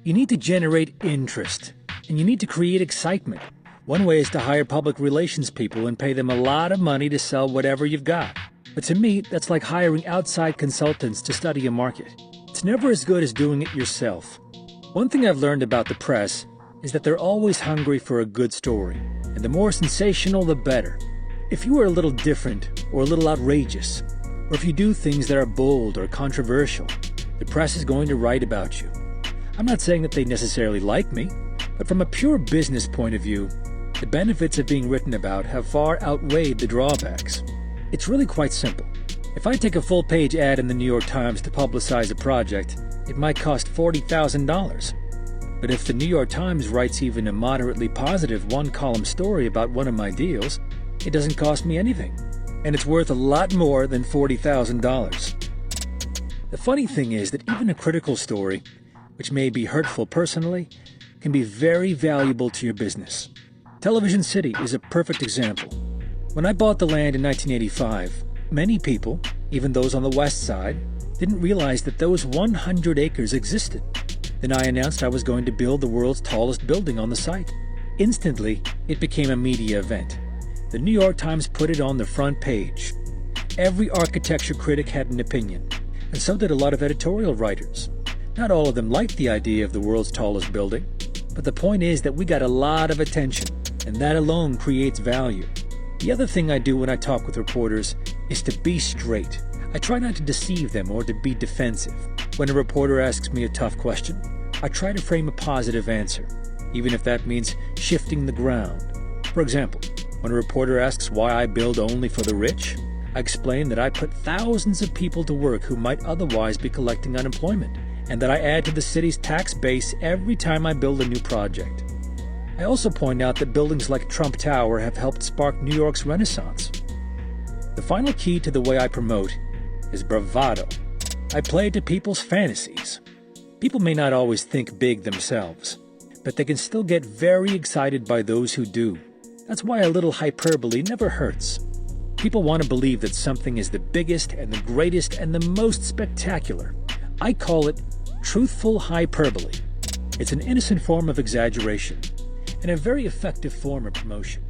You need to generate interest, and you need to create excitement. One way is to hire public relations people and pay them a lot of money to sell whatever you've got. But to me, that's like hiring outside consultants to study a market. It's never as good as doing it yourself. One thing I've learned about the press is that they're always hungry for a good story, and the more sensational, the better. If you are a little different or a little outrageous, or if you do things that are bold or controversial, the press is going to write about you. I'm not saying that they necessarily like me, but from a pure business point of view, the benefits of being written about have far outweighed the drawbacks. It's really quite simple. If I take a full-page ad in the New York Times to publicize a project, it might cost $40,000. But if the New York Times writes even a moderately positive one-column story about one of my deals, it doesn't cost me anything, and it's worth a lot more than $40,000. The funny thing is that even a critical story, which may be hurtful personally, can be very valuable to your business. Television City is a perfect example. When I bought the land in 1985, many people, even those on the west side, didn't realize that those 100 acres existed. Then I announced I was going to build the world's tallest building on the site. Instantly, it became a media event. The New York Times put it on the front page. Every architecture critic had an opinion, and so did a lot of editorial writers. Not all of them liked the idea of the world's tallest building, but the point is that we got a lot of attention, and that alone creates value. The other thing I do when I talk with reporters is to be straight. I try not to deceive them or to be defensive. When a reporter asks me a tough question, I try to frame a positive answer, even if that means shifting the ground. For example, when a reporter asks why I build only for the rich, I explain that I put thousands of people to work who might otherwise be collecting unemployment, and that I add to the city's tax base every time I build a new project. I also point out that buildings like Trump Tower have helped spark New York's Renaissance. The final key to the way I promote is bravado. I play to people's fantasies. People may not always think big themselves, but they can still get very excited by those who do. That's why a little hyperbole never hurts. People want to believe that something is the biggest and the greatest and the most spectacular. I call it truthful hyperbole. It's an innocent form of exaggeration and a very effective form of promotion.